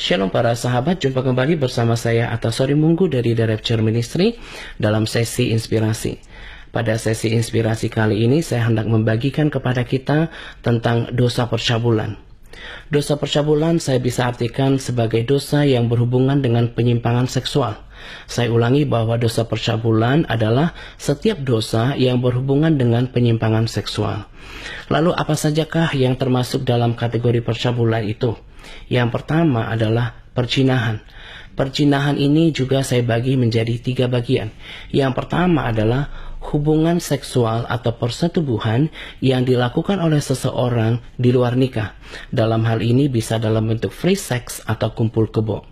Shalom para sahabat, jumpa kembali bersama saya Atasori Munggu dari The Rapture Ministry dalam sesi inspirasi. Pada sesi inspirasi kali ini saya hendak membagikan kepada kita tentang dosa percabulan. Dosa percabulan saya bisa artikan sebagai dosa yang berhubungan dengan penyimpangan seksual. Saya ulangi bahwa dosa percabulan adalah setiap dosa yang berhubungan dengan penyimpangan seksual. Lalu apa sajakah yang termasuk dalam kategori percabulan itu? Yang pertama adalah perzinahan. Perzinahan ini juga saya bagi menjadi 3 bagian. Yang pertama adalah hubungan seksual atau persetubuhan yang dilakukan oleh seseorang di luar nikah. Dalam hal ini bisa dalam bentuk free sex atau kumpul kebo.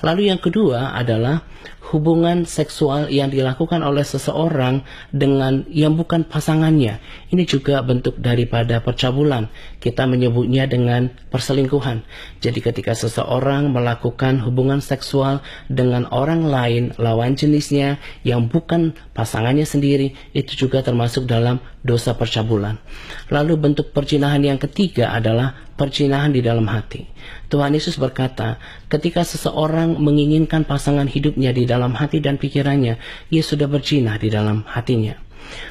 Lalu yang kedua adalah hubungan seksual yang dilakukan oleh seseorang dengan yang bukan pasangannya. Ini juga bentuk daripada percabulan. Kita menyebutnya dengan perselingkuhan. Jadi ketika seseorang melakukan hubungan seksual dengan orang lain, lawan jenisnya yang bukan pasangannya sendiri, itu juga termasuk dalam dosa percabulan. Lalu bentuk perzinahan yang ketiga adalah perzinahan di dalam hati. Tuhan Yesus berkata, ketika seseorang menginginkan pasangan hidupnya di dalam hati dan pikirannya, ia sudah berzina di dalam hatinya.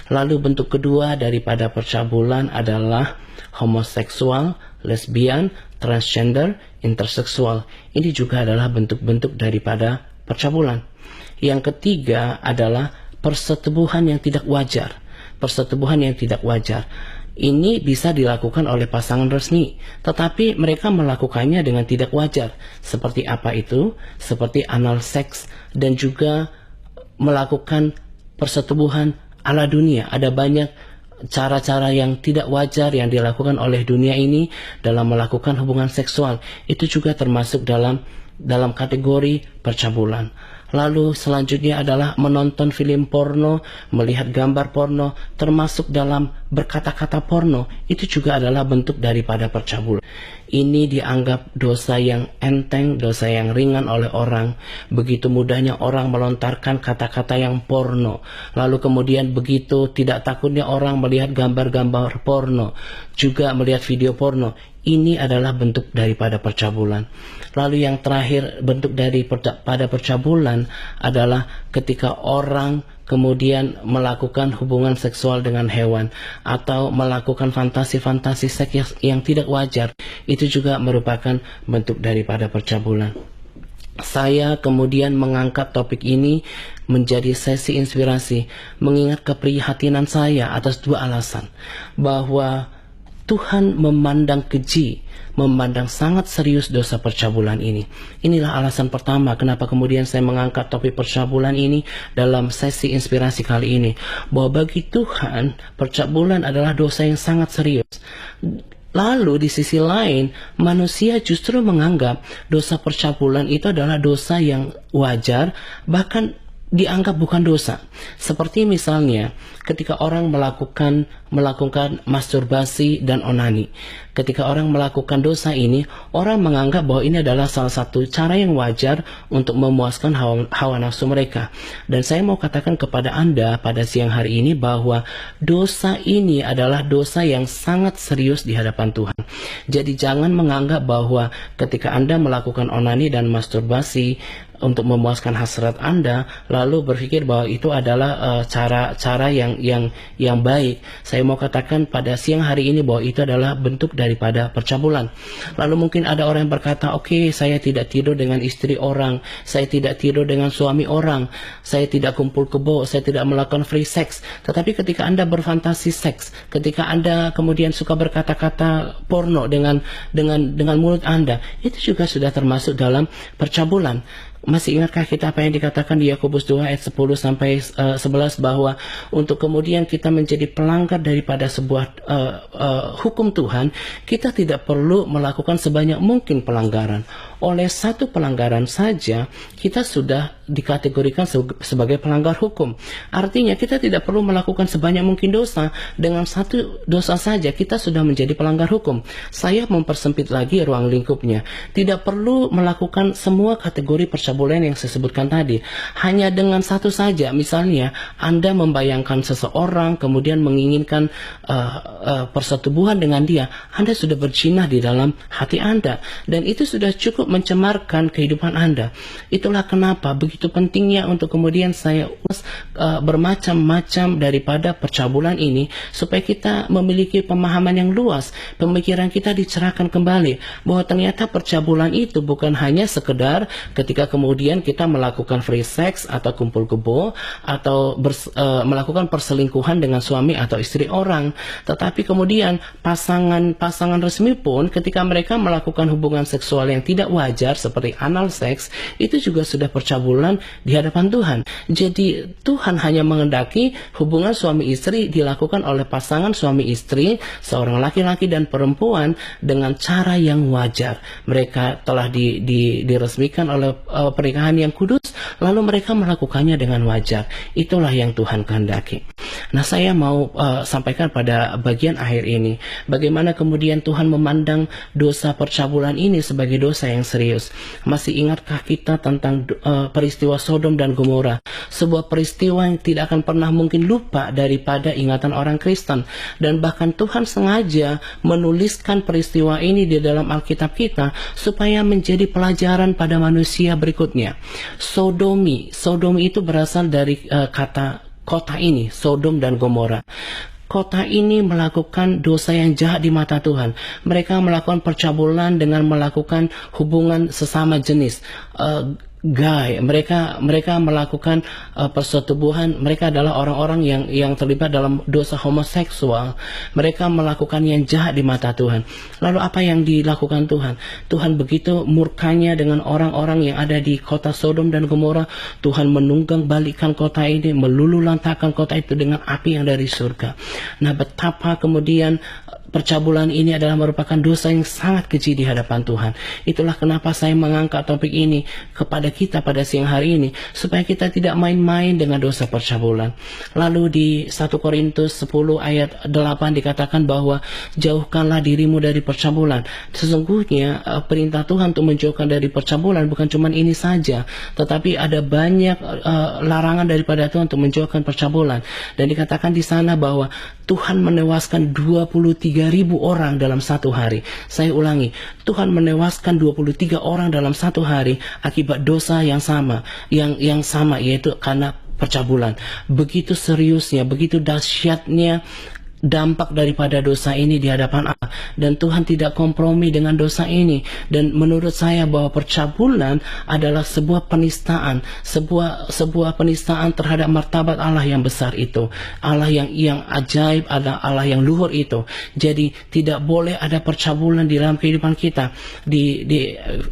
Lalu bentuk kedua daripada percabulan adalah homoseksual, lesbian, transgender, interseksual. Ini juga adalah bentuk-bentuk daripada percabulan. Yang ketiga adalah persetubuhan yang tidak wajar. Persetubuhan yang tidak wajar. Ini bisa dilakukan oleh pasangan resmi, tetapi mereka melakukannya dengan tidak wajar. Seperti apa itu? Seperti anal seks dan juga melakukan persetubuhan ala dunia. Ada banyak cara-cara yang tidak wajar yang dilakukan oleh dunia ini dalam melakukan hubungan seksual. Itu juga termasuk dalam kategori percabulan. Lalu selanjutnya adalah menonton film porno, melihat gambar porno, termasuk dalam berkata-kata porno. Itu juga adalah bentuk daripada percabulan. Ini dianggap dosa yang enteng, dosa yang ringan oleh orang. Begitu mudahnya orang melontarkan kata-kata yang porno. Lalu kemudian begitu tidak takutnya orang melihat gambar-gambar porno, juga melihat video porno. Ini adalah bentuk daripada percabulan. Lalu yang terakhir bentuk daripada percabulan adalah ketika orang kemudian melakukan hubungan seksual dengan hewan atau melakukan fantasi-fantasi seks yang tidak wajar. Itu juga merupakan bentuk daripada percabulan. Saya kemudian mengangkat topik ini menjadi sesi inspirasi, mengingat keprihatinan saya atas 2 alasan. Bahwa Tuhan memandang keji, memandang sangat serius dosa percabulan ini. Inilah alasan pertama kenapa kemudian saya mengangkat topik percabulan ini dalam sesi inspirasi kali ini. Bahwa bagi Tuhan, percabulan adalah dosa yang sangat serius. Lalu di sisi lain, manusia justru menganggap dosa percabulan itu adalah dosa yang wajar, bahkan dianggap bukan dosa. Seperti misalnya ketika orang melakukan masturbasi dan onani. Ketika orang melakukan dosa ini, orang menganggap bahwa ini adalah salah satu cara yang wajar untuk memuaskan hawa nafsu mereka. Dan saya mau katakan kepada Anda pada siang hari ini bahwa dosa ini adalah dosa yang sangat serius di hadapan Tuhan. Jadi jangan menganggap bahwa ketika Anda melakukan onani dan masturbasi untuk memuaskan hasrat Anda, lalu berpikir bahwa itu adalah cara-cara yang baik. Saya mau katakan pada siang hari ini bahwa itu adalah bentuk daripada percabulan. Lalu mungkin ada orang yang berkata, oke, saya tidak tidur dengan istri orang, saya tidak tidur dengan suami orang, saya tidak kumpul kebo, saya tidak melakukan free sex. Tetapi ketika Anda berfantasi seks, ketika Anda kemudian suka berkata-kata porno dengan mulut Anda, itu juga sudah termasuk dalam percabulan. Masih ingatkah kita apa yang dikatakan di Yakobus 2 ayat 10 sampai 11 bahwa untuk kemudian kita menjadi pelanggar daripada sebuah hukum Tuhan, kita tidak perlu melakukan sebanyak mungkin pelanggaran. Oleh satu pelanggaran saja, kita sudah dikategorikan sebagai pelanggar hukum. Artinya kita tidak perlu melakukan sebanyak mungkin dosa. Dengan satu dosa saja kita sudah menjadi pelanggar hukum. Saya mempersempit lagi ruang lingkupnya. Tidak perlu melakukan semua kategori percabulan yang saya sebutkan tadi. Hanya dengan satu saja, misalnya Anda membayangkan seseorang kemudian menginginkan persetubuhan dengan dia, Anda sudah berzina di dalam hati Anda. Dan itu sudah cukup cukup mencemarkan kehidupan Anda. Itulah kenapa begitu pentingnya untuk kemudian saya bermacam-macam daripada percabulan ini, supaya kita memiliki pemahaman yang luas, pemikiran kita dicerahkan kembali, bahwa ternyata percabulan itu bukan hanya sekedar ketika kemudian kita melakukan free sex atau kumpul kebo atau melakukan perselingkuhan dengan suami atau istri orang, tetapi kemudian pasangan resmi pun ketika mereka melakukan hubungan seksual yang tidak wajar seperti anal sex, itu juga sudah percabulan di hadapan Tuhan. Jadi Tuhan hanya mengendaki hubungan suami istri dilakukan oleh pasangan suami istri, seorang laki-laki dan perempuan, dengan cara yang wajar. Mereka telah diresmikan oleh pernikahan yang kudus, lalu mereka melakukannya dengan wajar. Itulah yang Tuhan kehendaki. Nah, saya mau sampaikan pada bagian akhir ini, bagaimana kemudian Tuhan memandang dosa percabulan ini sebagai dosa yang serius. Masih ingatkah kita tentang peristiwa Sodom dan Gomora? Sebuah peristiwa yang tidak akan pernah mungkin lupa daripada ingatan orang Kristen. Dan bahkan Tuhan sengaja menuliskan peristiwa ini di dalam Alkitab kita supaya menjadi pelajaran pada manusia berikutnya. Sodomi itu berasal dari kata kota ini, Sodom dan Gomora. Kota ini melakukan dosa yang jahat di mata Tuhan. Mereka melakukan percabulan dengan melakukan hubungan sesama jenis. Mereka melakukan persetubuhan. Mereka adalah orang-orang yang terlibat dalam dosa homoseksual. Mereka melakukan yang jahat di mata Tuhan. Lalu apa yang dilakukan Tuhan? Tuhan begitu murkanya dengan orang-orang yang ada di kota Sodom dan Gomora. Tuhan menunggang balikan kota ini, meluluhlantahkan kota itu dengan api yang dari surga. Nah, betapa kemudian percabulan ini adalah merupakan dosa yang sangat keji di hadapan Tuhan. Itulah kenapa saya mengangkat topik ini kepada kita pada siang hari ini, supaya kita tidak main-main dengan dosa percabulan. Lalu di 1 Korintus 10 ayat 8 dikatakan bahwa jauhkanlah dirimu dari percabulan. Sesungguhnya perintah Tuhan untuk menjauhkan dari percabulan bukan cuma ini saja, tetapi ada banyak larangan daripada Tuhan untuk menjauhkan percabulan. Dan dikatakan di sana bahwa Tuhan menewaskan 23.000 orang dalam satu hari. Saya ulangi, Tuhan menewaskan 23 orang dalam satu hari akibat dosa yang sama, yaitu karena percabulan. Begitu seriusnya, begitu dahsyatnya dampak daripada dosa ini di hadapan Allah, dan Tuhan tidak kompromi dengan dosa ini. Dan menurut saya bahwa percabulan adalah sebuah penistaan, sebuah penistaan terhadap martabat Allah yang besar itu, Allah yang ajaib, Allah yang luhur itu. Jadi tidak boleh ada percabulan di dalam kehidupan kita. Di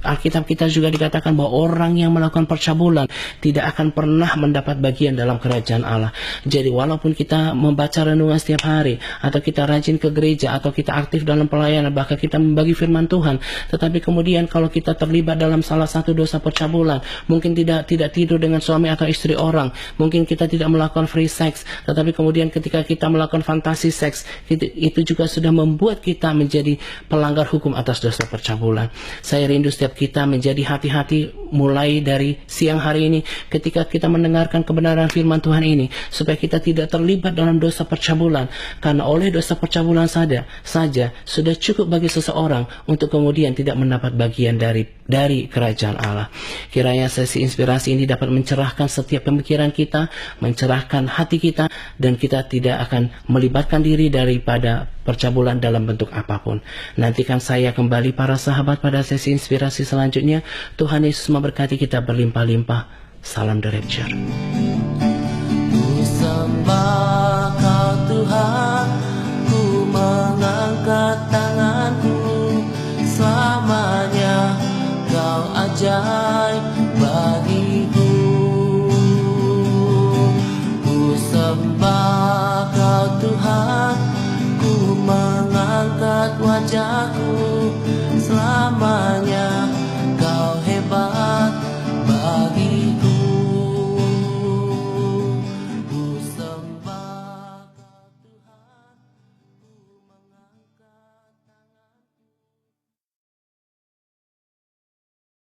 Alkitab kita juga dikatakan bahwa orang yang melakukan percabulan tidak akan pernah mendapat bagian dalam kerajaan Allah. Jadi walaupun kita membaca renungan setiap hari, atau kita rajin ke gereja, atau kita aktif dalam pelayanan, bahkan kita membagi firman Tuhan, tetapi kemudian kalau kita terlibat dalam salah satu dosa percabulan, mungkin tidak tidur dengan suami atau istri orang, mungkin kita tidak melakukan free sex, tetapi kemudian ketika kita melakukan fantasi seks, itu juga sudah membuat kita menjadi pelanggar hukum atas dosa percabulan. Saya rindu setiap kita menjadi hati-hati mulai dari siang hari ini ketika kita mendengarkan kebenaran firman Tuhan ini, supaya kita tidak terlibat dalam dosa percabulan. Karena oleh dosa percabulan saja sudah cukup bagi seseorang untuk kemudian tidak mendapat bagian dari kerajaan Allah. Kiranya sesi inspirasi ini dapat mencerahkan setiap pemikiran kita, mencerahkan hati kita, dan kita tidak akan melibatkan diri daripada percabulan dalam bentuk apapun. Nantikan saya kembali para sahabat pada sesi inspirasi selanjutnya. Tuhan Yesus memberkati kita berlimpah-limpah. Salam The Rapture. Sembah Kau Tuhan, ku mengangkat tanganku, selamanya Kau ajaib bagiku. Ku sembah Kau Tuhan, ku mengangkat wajahku, selamanya